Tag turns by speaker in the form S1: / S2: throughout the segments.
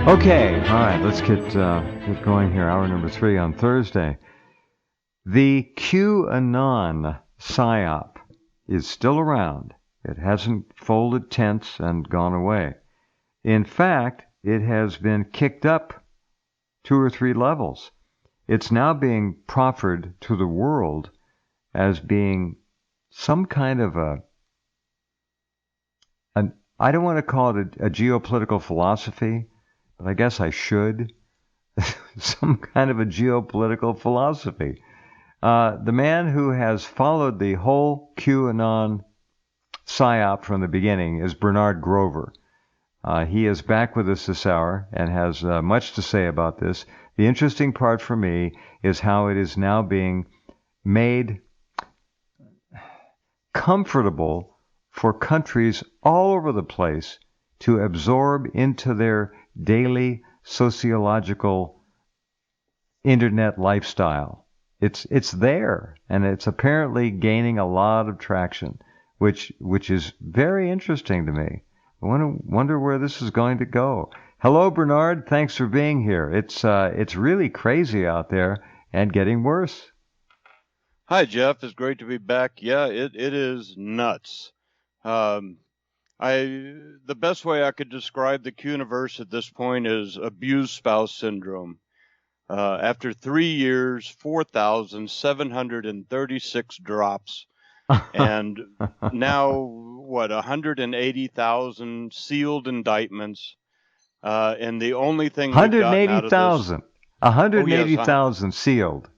S1: Okay, all right, let's get going here. Hour number 3 on Thursday. The QAnon PsyOp is still around. It hasn't folded tents and gone away. In fact, it has been kicked up 2 or 3 levels. It's now being proffered to the world as being some kind of I don't want to call it a geopolitical philosophy, but I guess I should. Some kind of a geopolitical philosophy. The man who has followed the whole QAnon PsyOp from the beginning is Bernard Grover. He is back with us this hour and has much to say about this. The interesting part for me is how it is now being made comfortable for countries all over the place to absorb into their daily sociological internet lifestyle. It's there, and it's apparently gaining a lot of traction, which is very interesting to me. I wonder where this is going to go. Hello, Bernard. Thanks for being here. It's really crazy out there and getting worse.
S2: Hi, Jeff. It's great to be back. Yeah, it is nuts. The best way I could describe the Q-universe at this point is abused spouse syndrome. After 3 years, 4,736 drops, and now, 180,000 sealed indictments, and the only thing we've gotten out of this...
S1: 180,000 sealed.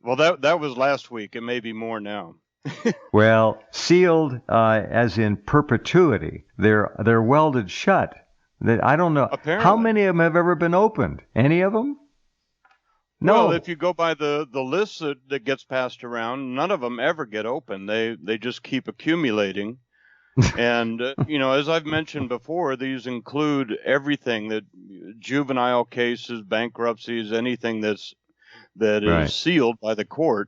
S2: Well, that was last week. It may be more now.
S1: Well, sealed as in perpetuity. They're welded shut. I don't know.
S2: Apparently.
S1: How many of them have ever been opened? Any of them? No.
S2: Well, if you go by the list that gets passed around, none of them ever get open. They just keep accumulating. And, as I've mentioned before, these include everything, that juvenile cases, bankruptcies, anything that
S1: Right.
S2: is sealed by the court.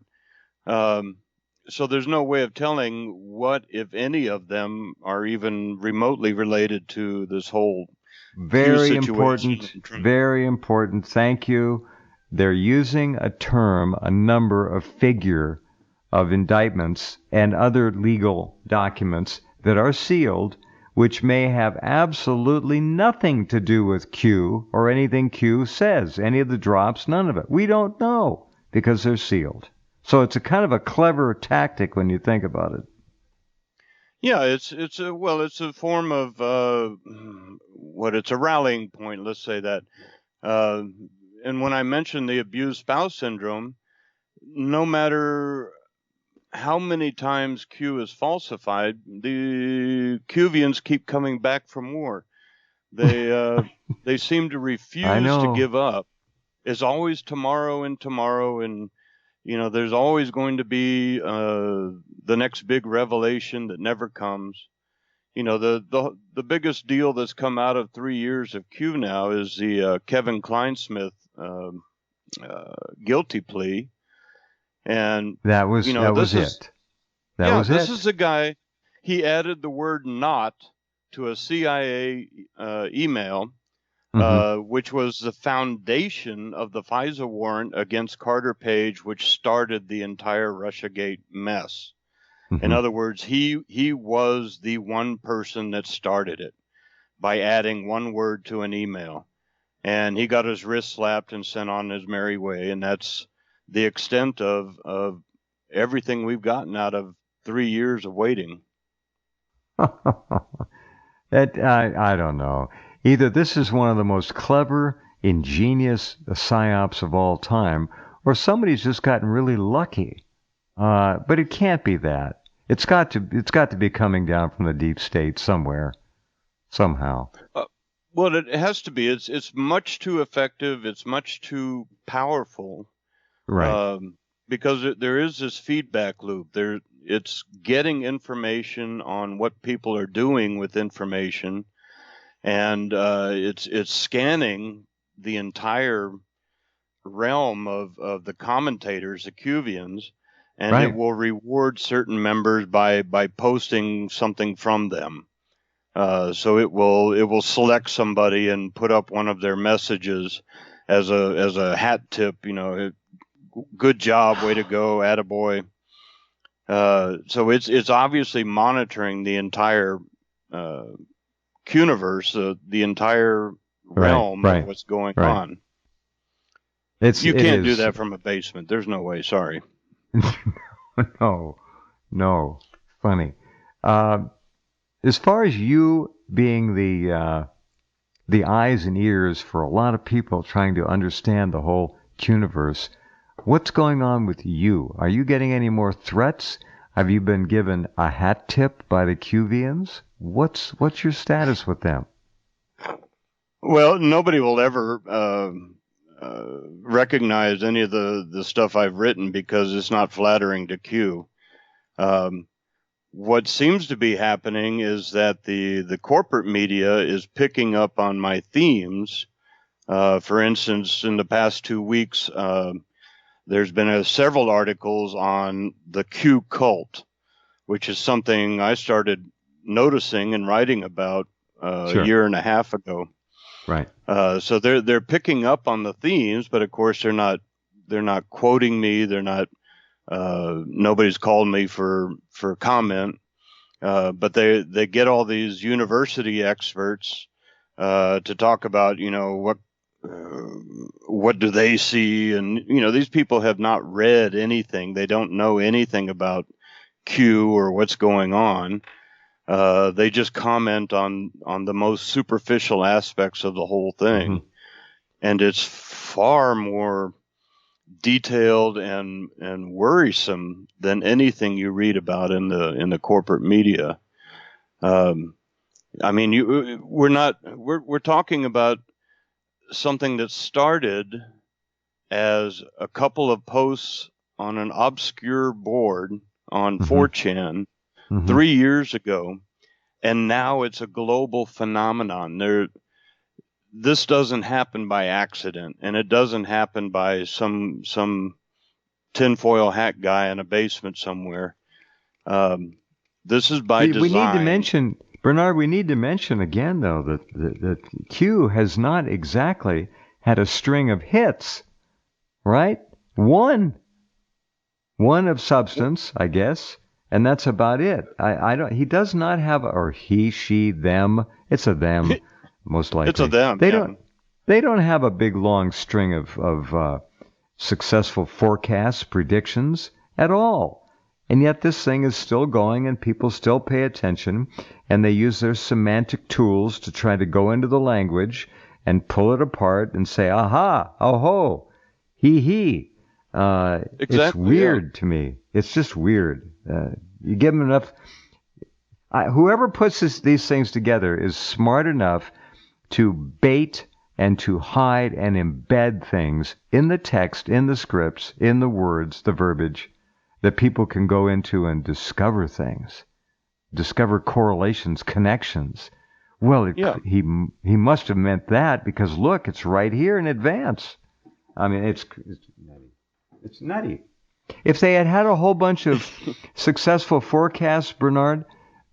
S2: So there's no way of telling what, if any of them, are even remotely related to this whole
S1: Very important. Very important. Thank you. They're using a number, a figure of indictments and other legal documents that are sealed, which may have absolutely nothing to do with Q or anything Q says. Any of the drops, none of it. We don't know because they're sealed. So it's a kind of a clever tactic when you think about it.
S2: Yeah, it's a form of it's a rallying point. Let's say that. And when I mentioned the abused spouse syndrome, no matter how many times Q is falsified, the Cuvians keep coming back for more. They seem to refuse to give up. It's always tomorrow, and there's always going to be the next big revelation that never comes. The biggest deal that's come out of 3 years of Q now is the Kevin Kleinsmith guilty plea. And
S1: that was it.
S2: This is a guy. He added the word "not" to a CIA email, which was the foundation of the FISA warrant against Carter Page, which started the entire Russiagate mess. In other words, he was the one person that started it by adding one word to an email, and he got his wrist slapped and sent on his merry way. And that's the extent of everything we've gotten out of 3 years of waiting.
S1: I don't know. Either this is one of the most clever, ingenious psyops of all time, or somebody's just gotten really lucky. But it can't be that. It's got to be coming down from the deep state somewhere, somehow.
S2: Well, it has to be. It's much too effective. It's much too powerful.
S1: Right.
S2: Because there is this feedback loop. It's getting information on what people are doing with information, and it's scanning the entire realm of the commentators, the Cuvians, and it will reward certain members by posting something from them. So it will select somebody and put up one of their messages as a hat tip. Good job, way to go, attaboy. So it's obviously monitoring the entire Quniverse, the entire realm of what's going on. You can't do that from a basement. There's no way. Sorry.
S1: No. Funny. As far as you being the eyes and ears for a lot of people trying to understand the whole Quniverse, what's going on with you? Are you getting any more threats? Have you been given a hat tip by the QVians? What's your status with them?
S2: Well, nobody will ever recognize any of the stuff I've written because it's not flattering to Q. What seems to be happening is that the corporate media is picking up on my themes. For instance, in the past 2 weeks, there's been several articles on the Q cult, which is something I started noticing and writing about a year and a half ago.
S1: Right.
S2: So they're picking up on the themes, but of course they're not quoting me. They're not. Nobody's called me for comment. But they get all these university experts to talk about what do they see, and these people have not read anything. They don't know anything about Q or what's going on. They just comment on the most superficial aspects of the whole thing, and it's far more detailed and worrisome than anything you read about in the corporate media. I mean, we're talking about something that started as a couple of posts on an obscure board on 4chan 3 years ago, and now it's a global phenomenon. This doesn't happen by accident, and it doesn't happen by some tinfoil hat guy in a basement somewhere. This is by design.
S1: We need to mention, Bernard, again, though, that Q has not exactly had a string of hits, right? One of substance, I guess, and that's about it. He does not have, or he, she, them. It's a them, most likely.
S2: It's a them.
S1: They don't have a big long string of successful forecasts, predictions at all. And yet this thing is still going, and people still pay attention, and they use their semantic tools to try to go into the language and pull it apart and say, aha, oh-ho, he.
S2: Exactly,
S1: it's weird to me. It's just weird. You give them enough. Whoever puts these things together is smart enough to bait and to hide and embed things in the text, in the scripts, in the words, the verbiage, that people can go into and discover things, discover correlations, connections. Well, he must have meant that because, look, it's right here in advance. I mean, it's nutty. It's nutty. If they had a whole bunch of successful forecasts, Bernard,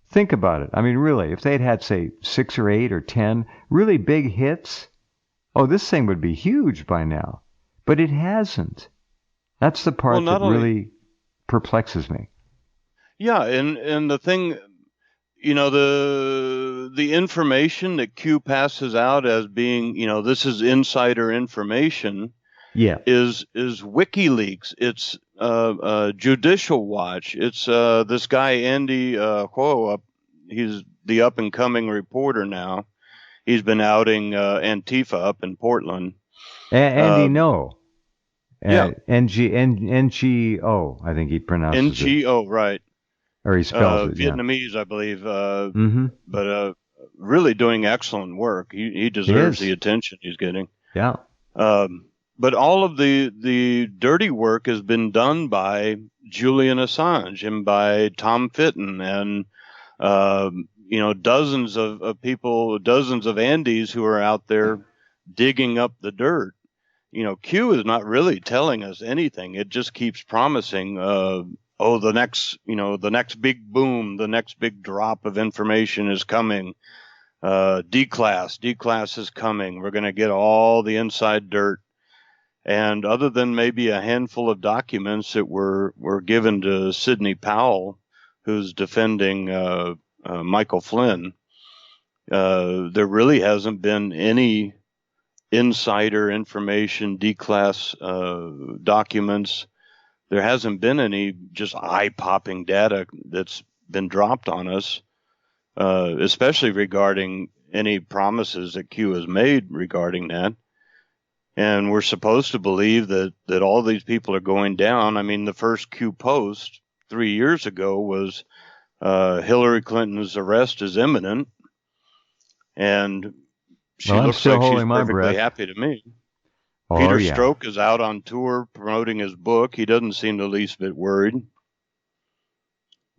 S1: think about it. I mean, really, if they had, say, 6 or 8 or 10 really big hits, this thing would be huge by now. But it hasn't. That's the part that really perplexes me.
S2: Yeah, and the thing, the information that Q passes out as being, this is insider information.
S1: Yeah,
S2: is WikiLeaks. It's Judicial Watch. It's this guy Andy Ho. He's the up and coming reporter now. He's been outing Antifa up in Portland.
S1: Andy No.
S2: Yeah.
S1: NGO, I think he pronounces it.
S2: NGO, right.
S1: Or he spells it,
S2: Vietnamese, I believe. But really doing excellent work. He deserves the attention he's getting.
S1: Yeah.
S2: But all of the dirty work has been done by Julian Assange and by Tom Fitton and, dozens of people, dozens of Andys who are out there digging up the dirt. Q is not really telling us anything. It just keeps promising, oh, the next big boom, the next big drop of information is coming. D-class is coming. We're going to get all the inside dirt. And other than maybe a handful of documents that were given to Sidney Powell, who's defending Michael Flynn, there really hasn't been any insider information, D-class documents. There hasn't been any just eye-popping data that's been dropped on us, especially regarding any promises that Q has made regarding that. And we're supposed to believe that all these people are going down. I mean, the first Q post 3 years ago was Hillary Clinton's arrest is imminent. And she looks like she's perfectly happy to me.
S1: Oh,
S2: Peter
S1: yeah.
S2: Strzok is out on tour promoting his book. He doesn't seem the least bit worried.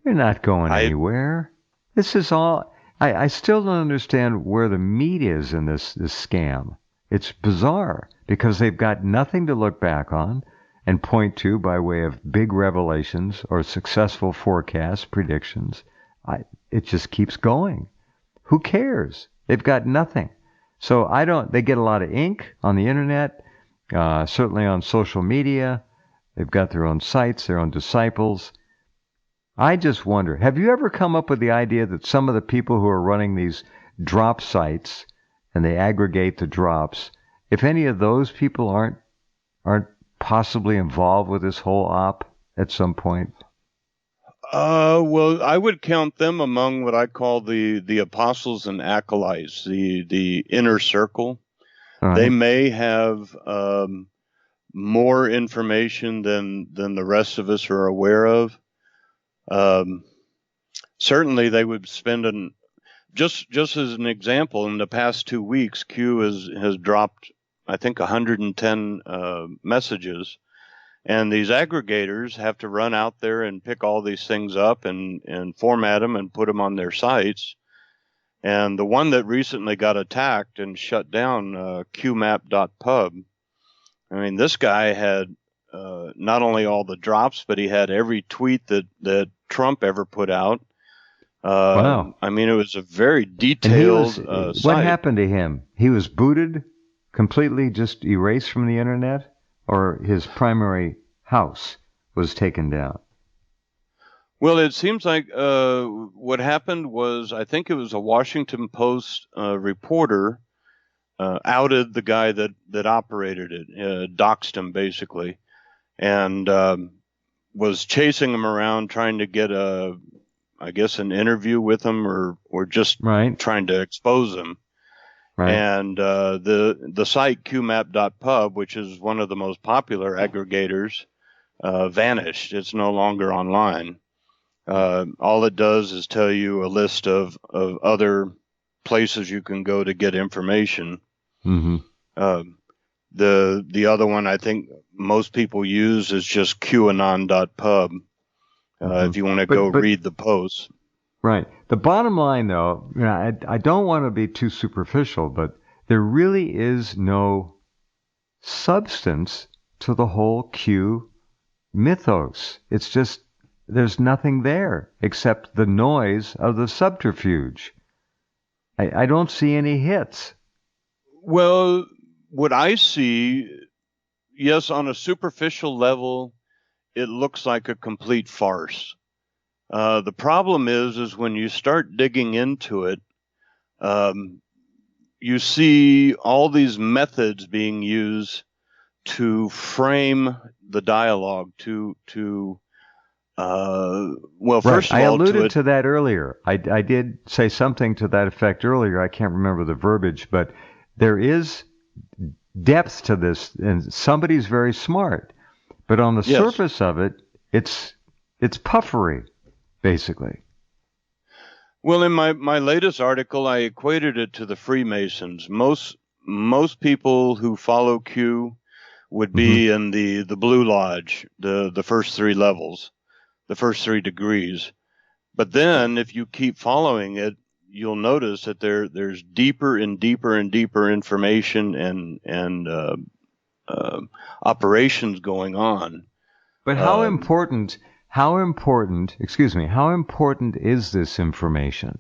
S1: You're not going anywhere. This is all... I still don't understand where the meat is in this scam. It's bizarre because they've got nothing to look back on and point to by way of big revelations or successful forecasts, predictions. It just keeps going. Who cares? They've got nothing. So they get a lot of ink on the internet, certainly on social media. They've got their own sites, their own disciples. I just wonder, have you ever come up with the idea that some of the people who are running these drop sites and they aggregate the drops, if any of those people aren't possibly involved with this whole op at some point?
S2: Well, I would count them among what I call the apostles and acolytes, the inner circle. Right. They may have more information than the rest of us are aware of. Certainly, they would spend just as an example, in the past 2 weeks, Q has dropped, I think, 110 messages. And these aggregators have to run out there and pick all these things up and format them and put them on their sites. And the one that recently got attacked and shut down, qmap.pub, I mean, this guy had not only all the drops, but he had every tweet that Trump ever put out.
S1: Wow.
S2: I mean, it was a very detailed site.
S1: What happened to him? He was booted, completely just erased from the internet? Or his primary house was taken down?
S2: Well, it seems like what happened was, I think it was a Washington Post reporter outed the guy that operated it, doxed him basically, and was chasing him around trying to get I guess an interview with him or just trying to expose him. Right. And the site qmap.pub, which is one of the most popular aggregators, vanished. It's no longer online. All it does is tell you a list of other places you can go to get information.
S1: Mm-hmm.
S2: The other one I think most people use is just QAnon.pub. If you want to go read the posts.
S1: Right. The bottom line, though, I don't want to be too superficial, but there really is no substance to the whole Q mythos. It's just there's nothing there except the noise of the subterfuge. I don't see any hits.
S2: Well, what I see, yes, on a superficial level, it looks like a complete farce. The problem is when you start digging into it, you see all these methods being used to frame the dialogue. First of all,
S1: I alluded to that earlier. I did say something to that effect earlier. I can't remember the verbiage, but there is depth to this, and somebody's very smart. But on the surface of it, it's puffery. Basically.
S2: Well, in my latest article, I equated it to the Freemasons. Most people who follow Q would be in the Blue Lodge, the first 3 levels, the first 3 degrees. But then, if you keep following it, you'll notice that there's deeper and deeper and deeper information and operations going on.
S1: But how important how important is this information?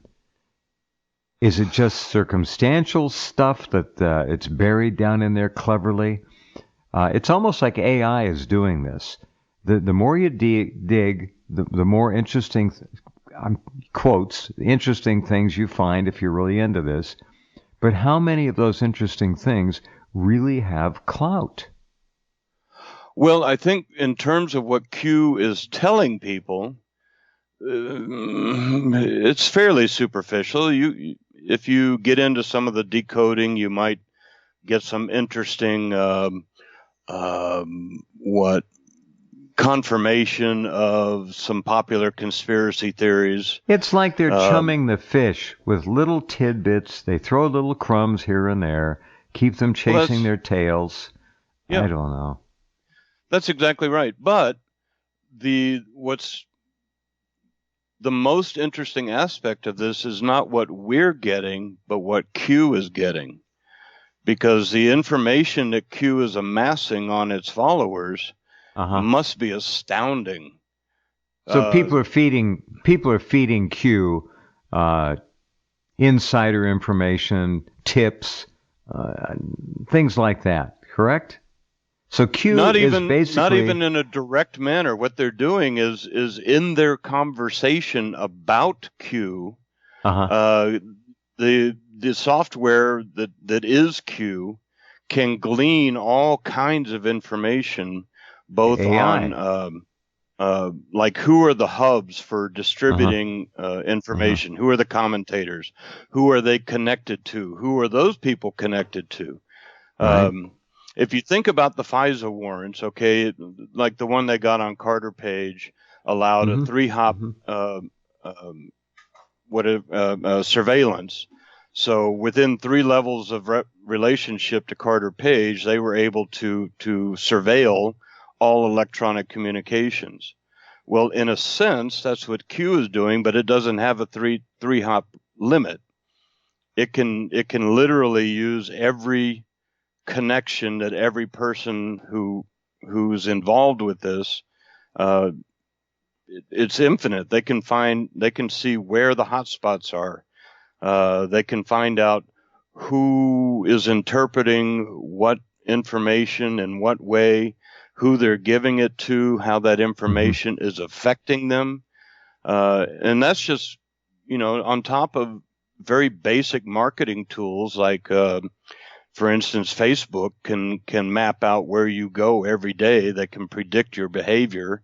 S1: Is it just circumstantial stuff that it's buried down in there cleverly? It's almost like AI is doing this. The more you dig, the more interesting, quotes, interesting things you find if you're really into this. But how many of those interesting things really have clout?
S2: Well, I think in terms of what Q is telling people, it's fairly superficial. If you get into some of the decoding, you might get some interesting confirmation of some popular conspiracy theories.
S1: It's like they're chumming the fish with little tidbits. They throw little crumbs here and there, keep them chasing their tails. Yeah. I don't know.
S2: That's exactly right. But what's the most interesting aspect of this is not what we're getting, but what Q is getting. Because the information that Q is amassing on its followers must be astounding.
S1: So people are feeding Q insider information, tips, things like that, correct? So Q
S2: not
S1: is
S2: even in a direct manner. What they're doing is in their conversation about Q, the software that is Q can glean all kinds of information, both
S1: AI.
S2: on like who are the hubs for distributing information, who are the commentators, who are they connected to, who are those people connected to. Right. If you think about the FISA warrants, like the one they got on Carter Page allowed a 3-hop surveillance. So within 3 levels of relationship to Carter Page, they were able to surveil all electronic communications. Well, in a sense, that's what Q is doing, but it doesn't have a 3-hop limit. It can literally use every connection that every person who's involved with this. It's infinite. They can see where the hotspots are. They can find out who is interpreting what information in what way, who they're giving it to, how that information is affecting them. And that's just, on top of very basic marketing tools like, for instance, Facebook can map out where you go every day. They can predict your behavior.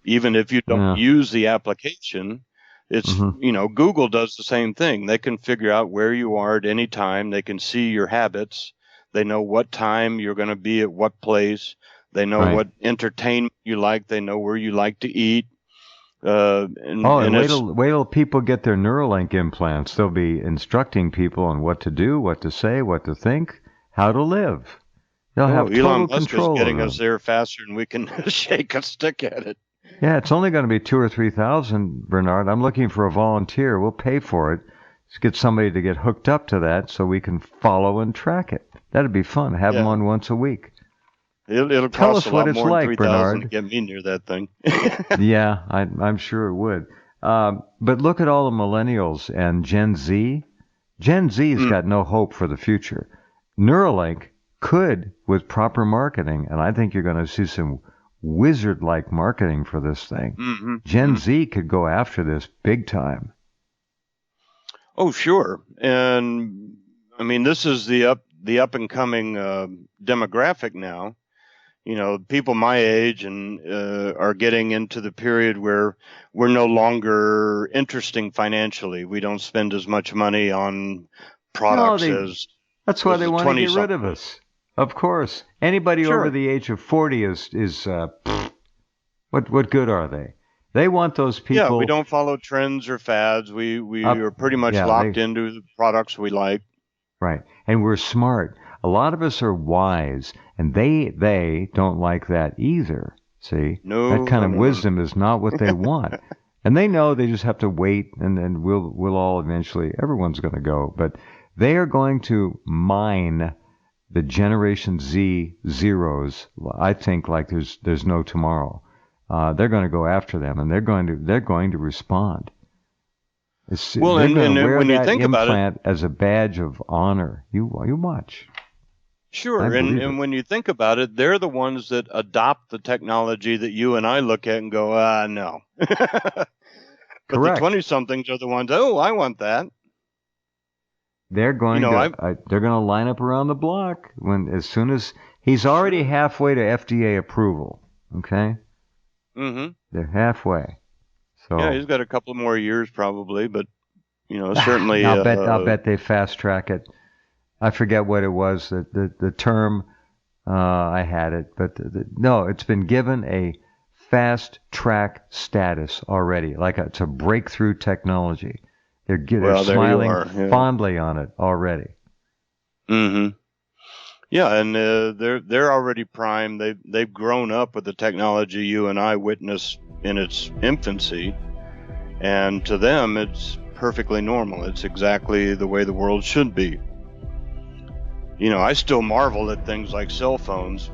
S2: Even if you don't use the application, it's, Google does the same thing. They can figure out where you are at any time. They can see your habits. They know what time you're going to be at what place. They know what entertainment you like. They know where you like to eat.
S1: Wait till people get their Neuralink implants. They'll be instructing people on what to do, what to say, what to think, how to live. They'll have total
S2: Elon Musk
S1: control
S2: is getting us there faster than we can shake a stick at it.
S1: Yeah, it's only going to be 2,000 or 3,000, Bernard. I'm looking for a volunteer. We'll pay for it. Let's get somebody to get hooked up to that so we can follow and track it. That'd be fun. Have them on once a week.
S2: It'll
S1: Tell
S2: cost
S1: us
S2: a lot
S1: what it's
S2: more
S1: like,
S2: than $3,000 to
S1: Bernard.
S2: get me near that thing.
S1: Yeah, I'm sure it would. But look at all the millennials and Gen Z. Gen Z's got no hope for the future. Neuralink could, with proper marketing, and I think you're going to see some wizard-like marketing for this thing. Gen Z could go after this big time.
S2: Oh, sure. And I mean, this is the up and coming demographic now. People my age and are getting into the period where we're no longer interesting financially. We don't spend as much money on products as
S1: that's why they want to get rid of us. Of course, anybody over the age of 40 is what good are they? They want those people.
S2: Yeah, we don't follow trends or fads. We are pretty much locked into the products we like.
S1: Right, and we're smart. A lot of us are wise, and they don't like that either. See, that kind of wisdom is not what they want, and they know they just have to wait, and then we'll all eventually. Everyone's going to go, but they are going to mine the Generation Z zeros. I think like there's no tomorrow. they're going to go after them, and they're going to respond.
S2: Well,
S1: they're going
S2: and
S1: to wear
S2: when you
S1: that
S2: think about it,
S1: implant as a badge of honor. You watch.
S2: sure,
S1: I believe
S2: and
S1: it.
S2: when you think about it, they're the ones that adopt the technology that you and I look at and go, no. But the
S1: Correct.
S2: 20-somethings are the ones, oh, I want that.
S1: They're going they're going to line up around the block as soon as he's already halfway to FDA approval. Okay.
S2: Mm-hmm.
S1: They're halfway. So
S2: yeah, he's got a couple more years probably, but certainly.
S1: I'll bet they fast track it. I forget what it was. The term I had it, but no, it's been given a fast track status already. Like it's a breakthrough technology. They're smiling fondly on it already.
S2: Mm-hmm. Yeah, and they're already primed. They've grown up with the technology you and I witnessed in its infancy, and to them it's perfectly normal. It's exactly the way the world should be. I still marvel at things like cell phones,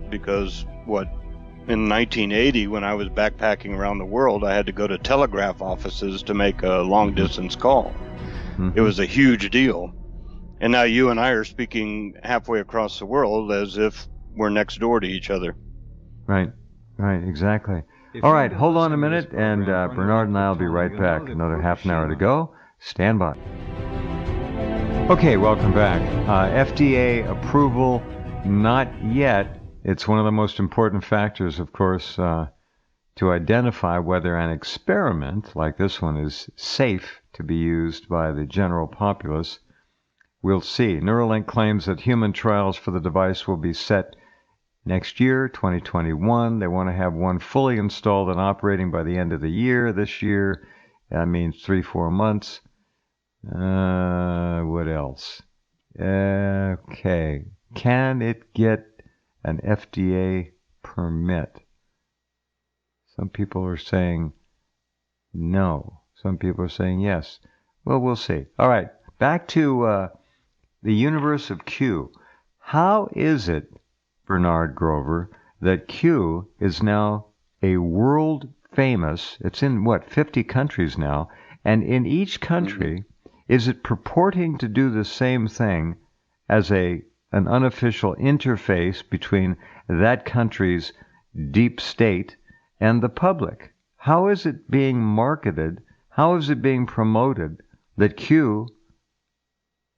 S2: because in 1980, when I was backpacking around the world, I had to go to telegraph offices to make a long-distance call. Mm-hmm. It was a huge deal. And now you and I are speaking halfway across the world as if we're next door to each other.
S1: Right, exactly. All right, hold on a minute, and Bernard and I will be right back. Another half an hour to go. Stand by. Okay, welcome back. FDA approval, not yet. It's one of the most important factors, of course, to identify whether an experiment like this one is safe to be used by the general populace. We'll see. Neuralink claims that human trials for the device will be set next year, 2021. They want to have one fully installed and operating by the end of the year. This year, that means 3-4 months. What else? Okay. Can it get an FDA permit? Some people are saying no. Some people are saying yes. Well, we'll see. All right. Back to the universe of Q. How is it, Bernard Grover, that Q is now a world famous, it's in 50 countries now, and in each country, is it purporting to do the same thing as an unofficial interface between that country's deep state and the public? How is it being marketed? How is it being promoted that Q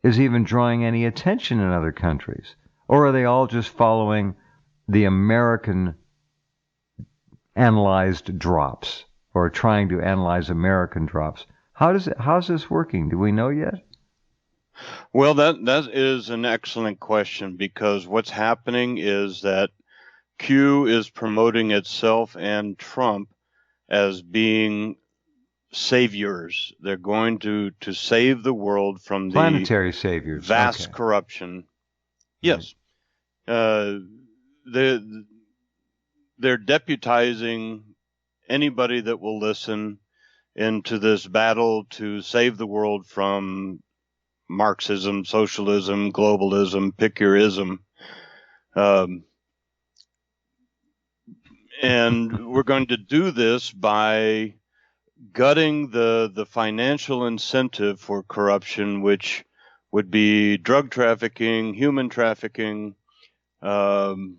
S1: is even drawing any attention in other countries? Or are they all just following the American analyzed drops, or trying to analyze American drops? How's this working? Do we know yet?
S2: Well, that is an excellent question, because what's happening is that Q is promoting itself and Trump as being saviors. They're going to save the world from
S1: planetary saviors,
S2: vast corruption. Yes. They're deputizing anybody that will listen into this battle to save the world from Marxism, socialism, globalism, pick your ism. And we're going to do this by gutting the financial incentive for corruption, which would be drug trafficking, human trafficking, the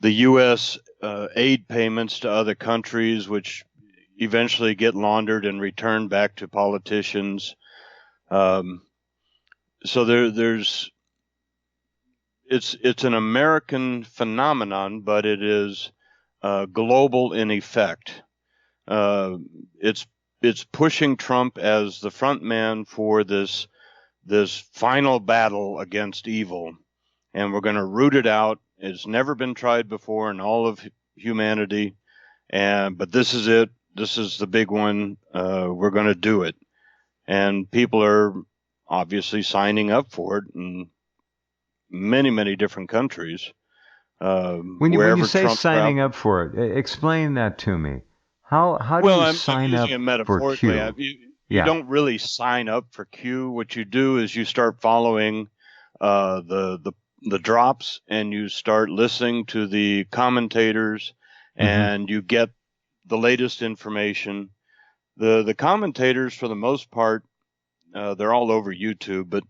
S2: U.S. Aid payments to other countries, which eventually get laundered and returned back to politicians. So it's an American phenomenon, but it is global in effect. It's pushing Trump as the front man for this final battle against evil, and we're going to root it out. It's never been tried before in all of humanity, but this is it. This is the big one. We're going to do it, and people are obviously signing up for it in many, many different countries.
S1: When you say Trump signing up for it, explain that to me. How do you sign up for Q?
S2: You don't really sign up for Q. What you do is you start following the the drops and you start listening to the commentators, and you get the latest information. The commentators, for the most part, they're all over YouTube, but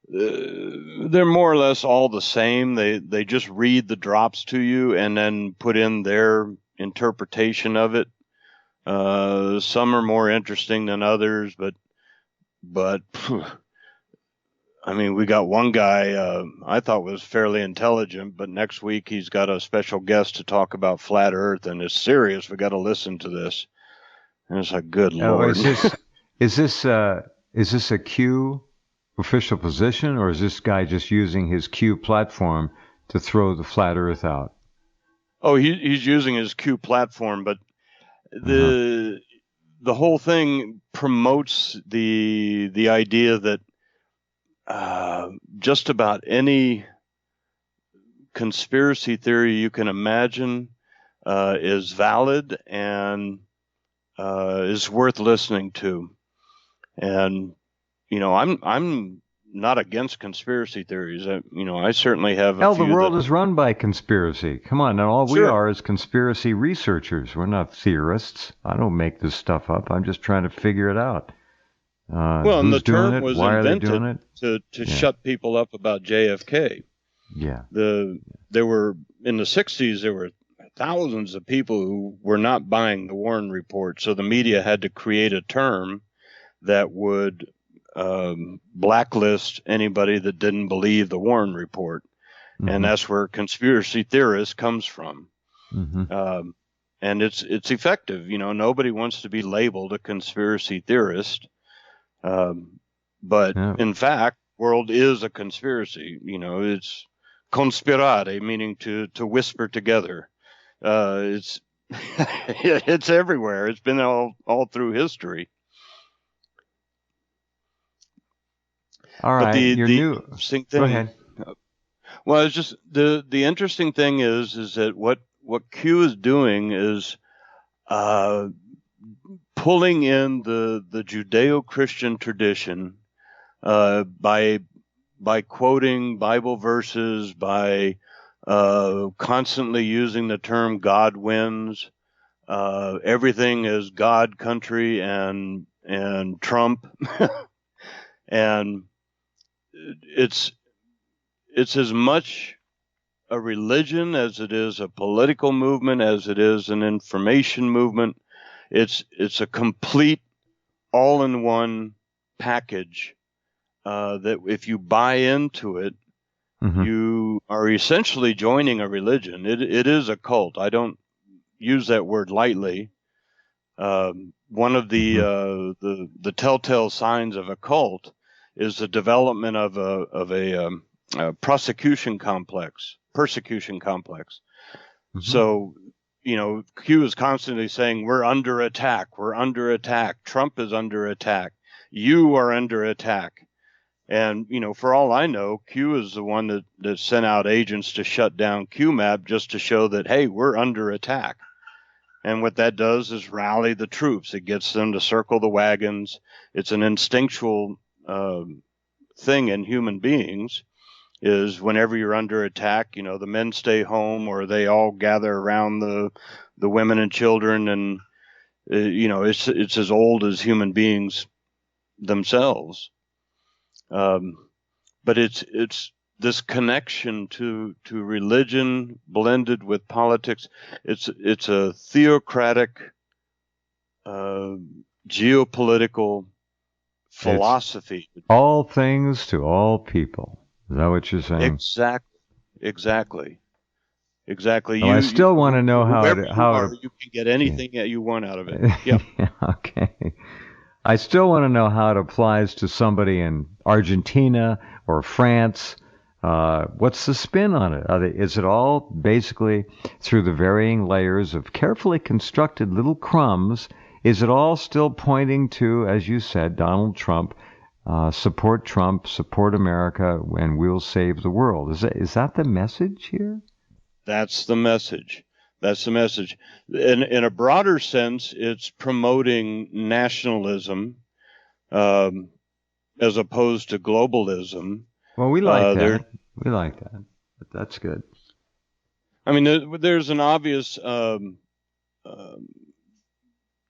S2: they're more or less all the same. They just read the drops to you and then put in their interpretation of it. Some are more interesting than others, but I mean, we got one guy I thought was fairly intelligent, but next week he's got a special guest to talk about flat Earth, and it's serious. We got to listen to this. And it's like, good Lord.
S1: Is this a Q official position, or is this guy just using his Q platform to throw the flat Earth out?
S2: Oh, he's using his Q platform, but the whole thing promotes the idea that just about any conspiracy theory you can imagine is valid and is worth listening to. And I'm not against conspiracy theories. I certainly have.
S1: Hell, the world is run by conspiracy. Come on, now all we
S2: Sure.
S1: are is conspiracy researchers. We're not theorists. I don't make this stuff up. I'm just trying to figure it out.
S2: Well, and the term was invented to
S1: Yeah.
S2: shut people up about JFK.
S1: Yeah.
S2: There were in the 60s, there were thousands of people who were not buying the Warren Report, so the media had to create a term that would blacklist anybody that didn't believe the Warren Report, and that's where conspiracy theorist comes from. And it's effective. Nobody wants to be labeled a conspiracy theorist, but in fact, world is a conspiracy. It's conspirare, meaning to whisper together. It's it's everywhere. It's been all through history.
S1: All right.
S2: But the
S1: interesting thing. Go ahead.
S2: Well, it's just the interesting thing is that what Q is doing is pulling in the Judeo-Christian tradition by quoting Bible verses, by constantly using the term God wins. Everything is God, country, and Trump, and it's as much a religion as it is a political movement, as it is an information movement. It's a complete all-in-one package that if you buy into it, you are essentially joining a religion. It is a cult. I don't use that word lightly. One of the telltale signs of a cult is the development of a persecution complex. So, Q is constantly saying, we're under attack. Trump is under attack. You are under attack. And, for all I know, Q is the one that sent out agents to shut down QMAP just to show that, hey, we're under attack. And what that does is rally the troops. It gets them to circle the wagons. It's an instinctual thing in human beings, is whenever you're under attack, the men stay home or they all gather around the women and children. And, it's as old as human beings themselves. But it's this connection to religion blended with politics. It's a theocratic, geopolitical philosophy.
S1: It's all things to all people. Is that what you're saying?
S2: Exactly.
S1: Well, I still want to know how
S2: you can get anything that you want out of it. Yeah.
S1: Okay. I still want to know how it applies to somebody in Argentina or France. What's the spin on it? Is it all basically through the varying layers of carefully constructed little crumbs? Is it all still pointing to, as you said, Donald Trump, support America, and we'll save the world? Is that the message here?
S2: That's the message. In a broader sense, it's promoting nationalism as opposed to globalism.
S1: Well, we like that. We like that. That's good.
S2: I mean, there's an obvious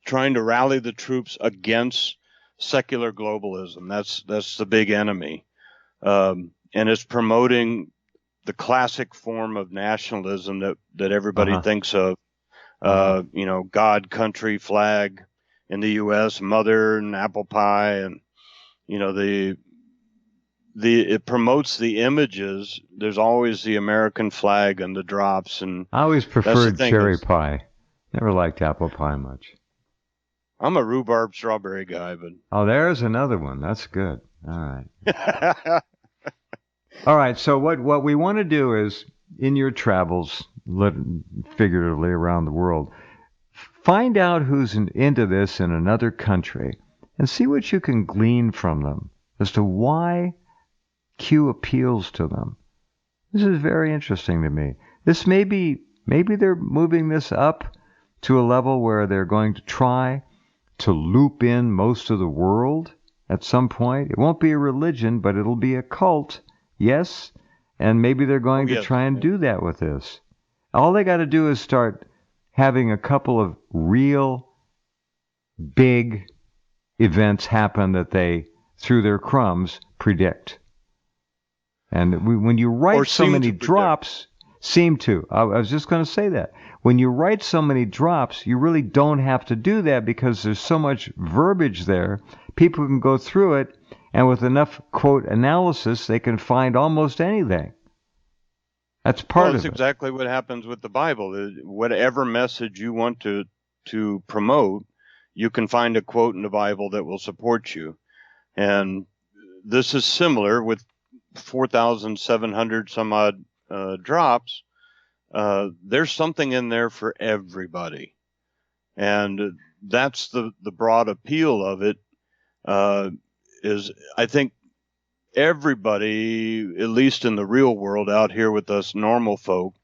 S2: trying to rally the troops against secular globalism. That's the big enemy, and it's promoting the classic form of nationalism that everybody thinks of. God, country, flag in the U.S., mother and apple pie, and it promotes the images. There's always the American flag and the drops, and
S1: I always
S2: that's the
S1: preferred
S2: thing
S1: cherry
S2: is,
S1: pie. Never liked apple pie much.
S2: I'm a rhubarb strawberry guy,
S1: Oh, there's another one. That's good. All right.
S2: but
S1: All right. So what we want to do is, in your travels, figuratively around the world, find out who's into this in another country and see what you can glean from them as to why Q appeals to them. This is very interesting to me. This maybe they're moving this up to a level where they're going to try to loop in most of the world at some point. It won't be a religion, but it'll be a cult, yes, and maybe they're going to try and do that with this. All they got to do is start having a couple of real big events happen that they, through their crumbs, predict. And when you write so many drops, I was just going to say that. When you write so many drops, you really don't have to do that because there's so much verbiage there. People can go through it, and with enough, quote, analysis, they can find almost anything. That's part of it.
S2: That's exactly what happens with the Bible. Whatever message you want to promote, you can find a quote in the Bible that will support you. And this is similar with 4,700 some odd drops. There's something in there for everybody. And that's the broad appeal of it, is I think everybody, at least in the real world out here with us normal folk,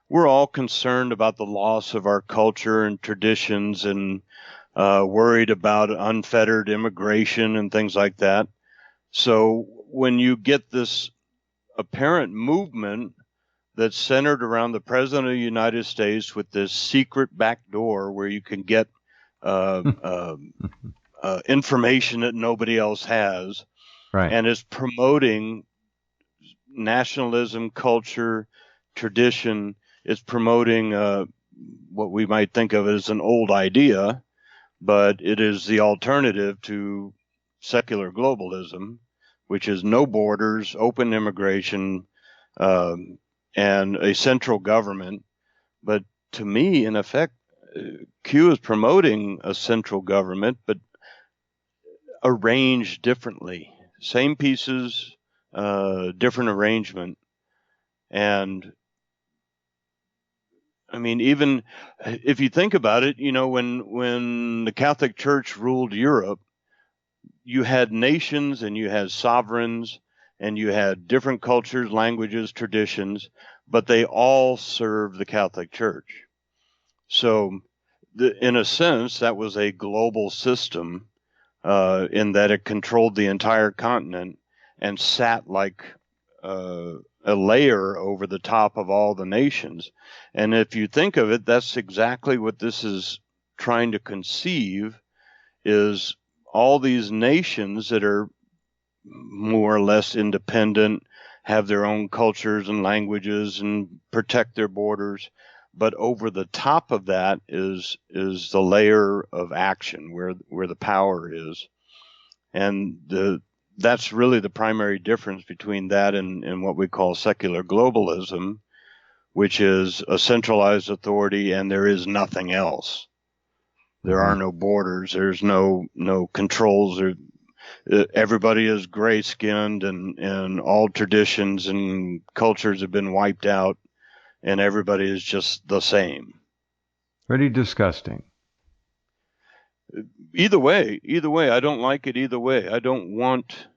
S2: we're all concerned about the loss of our culture and traditions and worried about unfettered immigration and things like that. So when you get this apparent movement that's centered around the President of the United States with this secret back door where you can get information that nobody else has,
S1: right,
S2: and is promoting nationalism, culture, tradition. It's promoting what we might think of as an old idea, but it is the alternative to secular globalism, which is no borders, open immigration, and a central government. But to me, in effect, Q is promoting a central government, but arranged differently. Same pieces, different arrangement. And I mean, even if you think about it, when the Catholic Church ruled Europe, you had nations and you had sovereigns and you had different cultures, languages, traditions, but they all served the Catholic Church. So in a sense, that was a global system in that it controlled the entire continent and sat like a layer over the top of all the nations. And if you think of it, that's exactly what this is trying to conceive, is all these nations that are more or less independent, have their own cultures and languages and protect their borders. But over the top of that is the layer of action where the power is. And that's really the primary difference between that and what we call secular globalism, which is a centralized authority and there is nothing else. There are no borders. There's no controls. Everybody is gray-skinned and all traditions and cultures have been wiped out and everybody is just the same.
S1: Pretty disgusting.
S2: Either way, I don't like it either way. I don't want,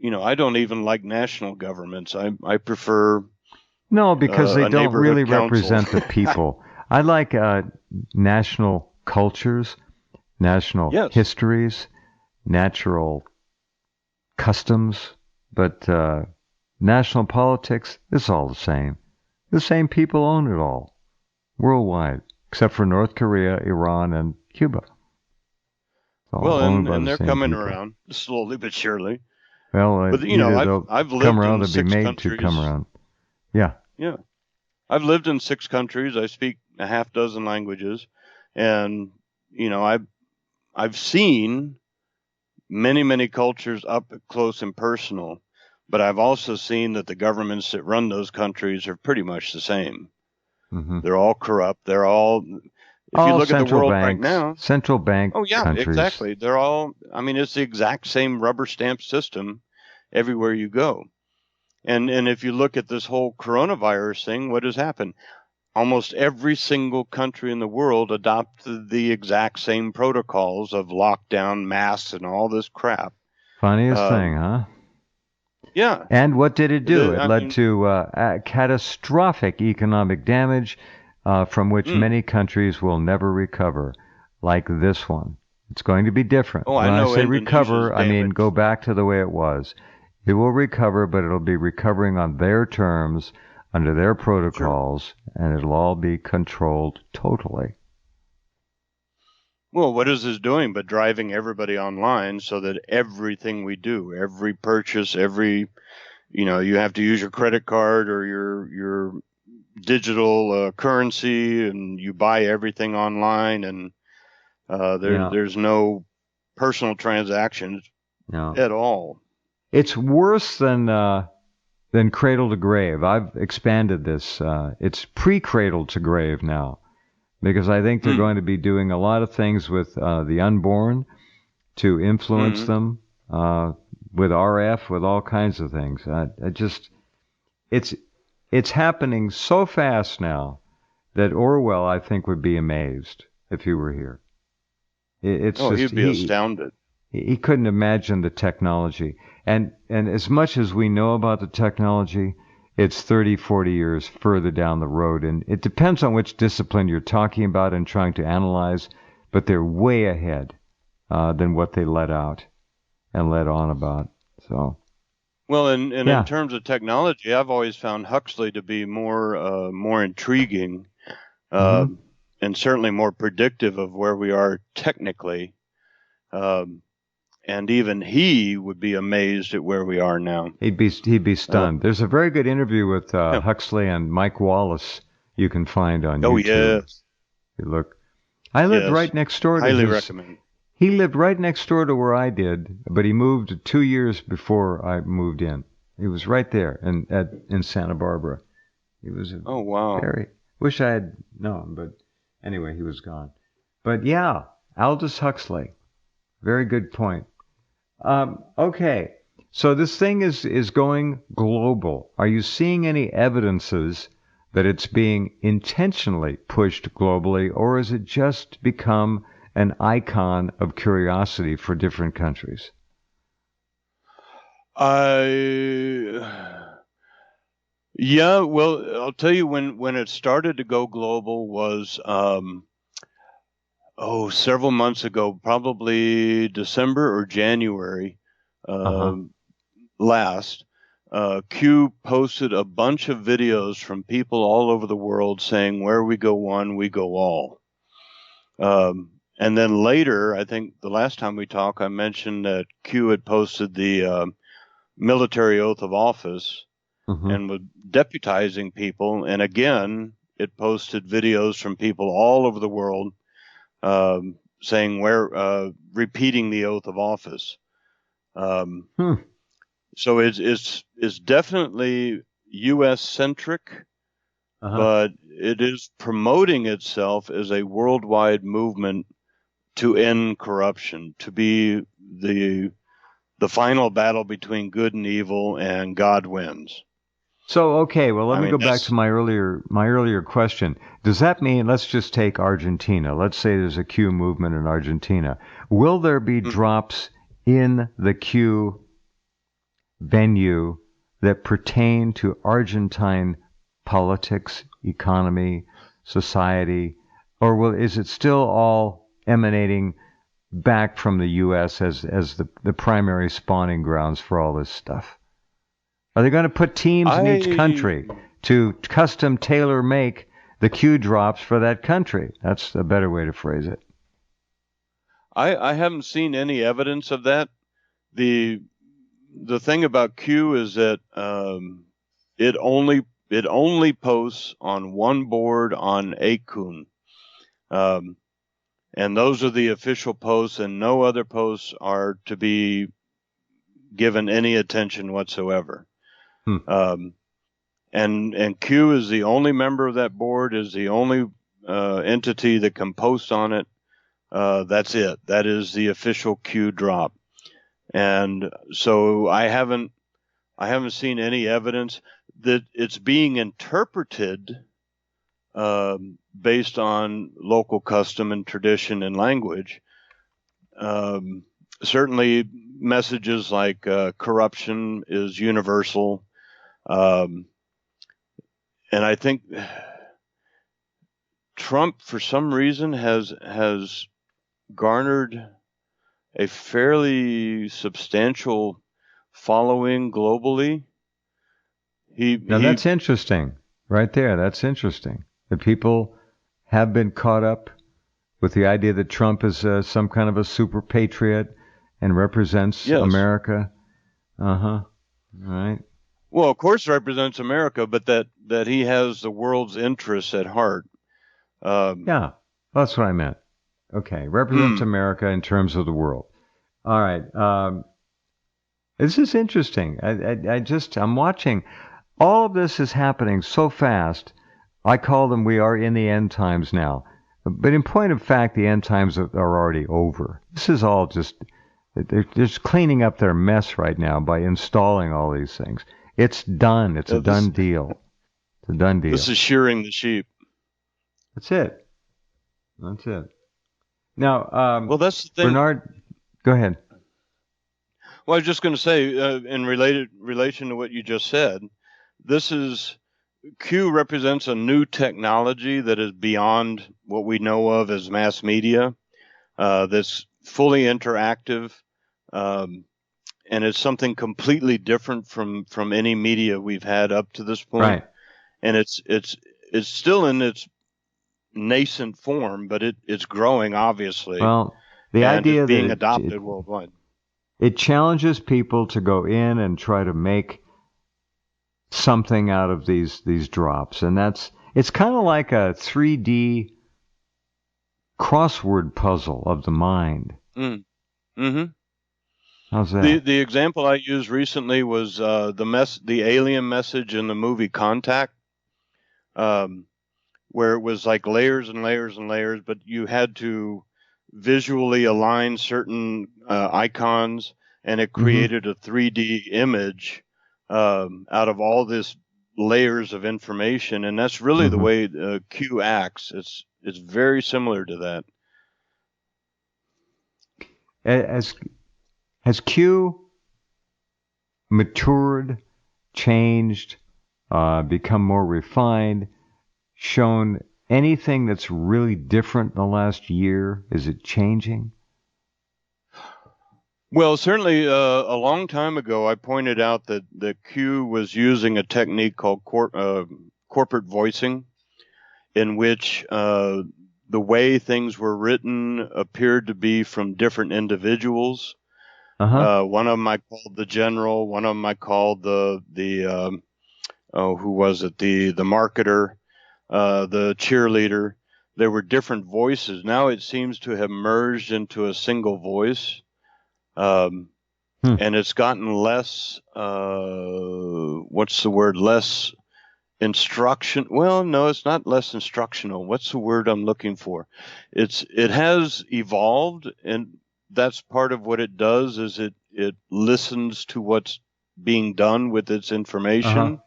S2: I don't even like national governments. I prefer
S1: no, because they don't really
S2: council.
S1: represent the people. I like national cultures, national histories, natural customs, but national politics, it's all the same. The same people own it all, worldwide, except for North Korea, Iran, and Cuba. It's all
S2: Well,
S1: owned by
S2: and
S1: the
S2: they're
S1: same
S2: coming
S1: people.
S2: around slowly but surely.
S1: Well,
S2: But I've
S1: come
S2: lived
S1: around
S2: in
S1: or be
S2: 6
S1: made
S2: countries.
S1: to come around. Yeah.
S2: Yeah, I've lived in 6 countries. I speak a half dozen languages, and I've seen many cultures up close and personal. But I've also seen that the governments that run those countries are pretty much the same.
S1: Mm-hmm.
S2: They're all corrupt. They're all. If you
S1: All
S2: look at the
S1: central
S2: world
S1: banks,
S2: right now.
S1: central bank
S2: Oh yeah,
S1: countries.
S2: exactly. They're all. I mean, it's the exact same rubber stamp system everywhere you go. And if you look at this whole coronavirus thing, what has happened? Almost every single country in the world adopted the exact same protocols of lockdown, masks, and all this crap.
S1: Funniest thing, huh?
S2: Yeah.
S1: And what did it do? It
S2: I
S1: led
S2: mean,
S1: to catastrophic economic damage from which many countries will never recover, like this one. It's going to be different.
S2: oh,
S1: When
S2: I
S1: I
S2: know
S1: say
S2: Indonesia's
S1: recover, I mean
S2: damaged.
S1: go back to the way it was. It will recover, but it'll be recovering on their terms, under their protocols, and it'll all be controlled totally.
S2: Well, what is this doing but driving everybody online so that everything we do, every purchase, you have to use your credit card or your digital currency, and you buy everything online, and there's no personal transactions at all.
S1: It's worse than cradle to grave. I've expanded this. It's pre-cradle to grave now, because I think they're going to be doing a lot of things with the unborn to influence them with RF, with all kinds of things. It's happening so fast now that Orwell, I think, would be amazed if he were here.
S2: He'd be astounded.
S1: He couldn't imagine the technology. And as much as we know about the technology, it's 30, 40 years further down the road. And it depends on which discipline you're talking about and trying to analyze, but they're way ahead than what they let out and let on about. So,
S2: well, and in terms of technology, I've always found Huxley to be more intriguing and certainly more predictive of where we are technically. And even he would be amazed at where we are now.
S1: He'd be stunned. There's a very good interview with Huxley and Mike Wallace you can find on YouTube.
S2: Oh, yes.
S1: You look. I lived right next door to
S2: highly recommend.
S1: He lived right next door to where I did, but he moved 2 years before I moved in. He was right there in Santa Barbara. He was
S2: oh, wow.
S1: Very. Wish I had known, but anyway, he was gone. But yeah, Aldous Huxley. Very good point. Okay, so this thing is going global. Are you seeing any evidences that it's being intentionally pushed globally, or has it just become an icon of curiosity for different countries?
S2: Yeah, well, I'll tell you when it started to go global was several months ago, probably December or January last. Q posted a bunch of videos from people all over the world saying, where we go one, we go all. And then later, I think the last time we talked, I mentioned that Q had posted the military oath of office and was deputizing people. And again, it posted videos from people all over the world saying repeating the oath of office. So it's definitely U.S. centric, but it is promoting itself as a worldwide movement to end corruption, to be the final battle between good and evil, and God wins.
S1: So, okay, well, let me go back to my earlier question. Does that mean, let's just take Argentina. Let's say there's a Q movement in Argentina. Will there be drops in the Q venue that pertain to Argentine politics, economy, society, or is it still all emanating back from the U.S. as the primary spawning grounds for all this stuff? Are they going to put teams in each country to custom tailor make the Q drops for that country? That's a better way to phrase it.
S2: I haven't seen any evidence of that. The thing about Q is that it only posts on one board on Akun. And those are the official posts, and no other posts are to be given any attention whatsoever. And Q is the only member of that board, is the only entity that can post on it. That's it. That is the official Q drop. And so I haven't seen any evidence that it's being interpreted based on local custom and tradition and language. Certainly messages like corruption is universal. And I think Trump, for some reason, has garnered a fairly substantial following globally.
S1: That's interesting. Right there, that's interesting. The people have been caught up with the idea that Trump is some kind of a super patriot and represents America. Right.
S2: Well, of course, represents America, but that he has the world's interests at heart.
S1: Yeah, that's what I meant. Okay, represents America in terms of the world. All right. This is interesting. I'm watching. All of this is happening so fast. I call them, we are in the end times now. But in point of fact, the end times are already over. This is all they're just cleaning up their mess right now by installing all these things. It's done. It's a done deal. It's a done deal.
S2: This is shearing the sheep.
S1: That's it. Now,
S2: well, that's the thing.
S1: Bernard, go ahead.
S2: Well, I was just going to say, in relation to what you just said, Q represents a new technology that is beyond what we know of as mass media. That's fully interactive, and it's something completely different from any media we've had up to this point.
S1: Right.
S2: And it's still in its nascent form, but it's growing, obviously.
S1: Well, the idea
S2: it's being
S1: that
S2: adopted worldwide.
S1: It challenges people to go in and try to make something out of these drops, and it's kind of like a 3D crossword puzzle of the mind.
S2: Mm-hmm.
S1: How's that?
S2: The example I used recently was the alien message in the movie Contact, where it was like layers and layers and layers, but you had to visually align certain icons, and it created a 3D image out of all this layers of information, and that's really the way Q acts. It's very similar to that.
S1: Has Q matured, changed, become more refined, shown anything that's really different in the last year? Is it changing?
S2: Well, certainly a long time ago, I pointed out that Q was using a technique called corporate voicing, in which the way things were written appeared to be from different individuals. One of them I called the general. One of them I called the who was it? The marketer, the cheerleader. There were different voices. Now it seems to have merged into a single voice. And it's gotten less, what's the word? Less instruction. Well, no, it's not less instructional. What's the word I'm looking for? It has evolved, and that's part of what it does is it listens to what's being done with its information,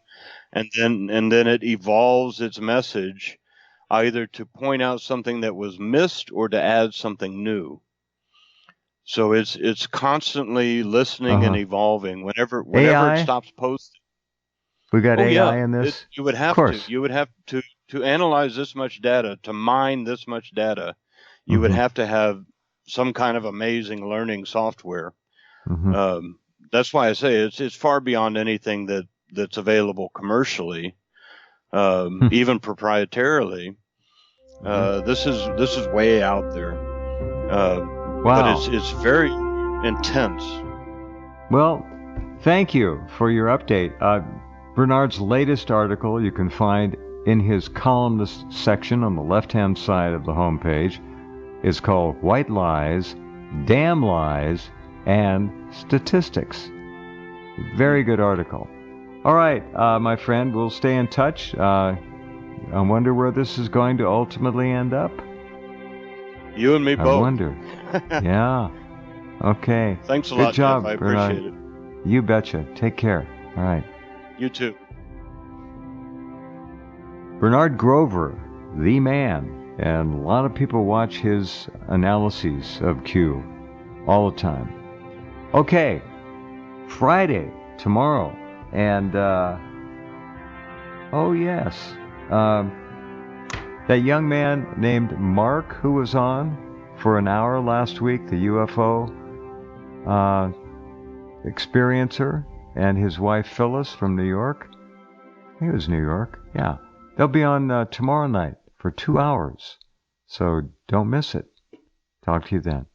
S2: and then it evolves its message either to point out something that was missed or to add something new. So it's constantly listening and evolving. Whenever it stops posting,
S1: we got AI in this.
S2: You would have to analyze this much data, to mine this much data. You would have to have some kind of amazing learning software. That's why I say it's far beyond anything that's available commercially, even proprietarily. This is way out there.
S1: Wow.
S2: But it's very intense.
S1: Well, thank you for your update. Bernard's latest article you can find in his columnist section on the left-hand side of the homepage. Is called White Lies, Damn Lies, and Statistics. Very good article. All right, my friend, we'll stay in touch. I wonder where this is going to ultimately end up.
S2: You and me both.
S1: I wonder. Yeah. Okay.
S2: Thanks a
S1: Good
S2: lot,
S1: job,
S2: Jeff. I
S1: Bernard.
S2: appreciate it.
S1: You betcha. Take care. All right.
S2: You too.
S1: Bernard Grover, the man, and a lot of people watch his analyses of Q all the time. Okay, Friday, tomorrow, and oh yes, that young man named Mark who was on for an hour last week, the UFO experiencer, and his wife Phyllis from New York. I think it was New York, yeah. They'll be on tomorrow night for 2 hours, so don't miss it. Talk to you then.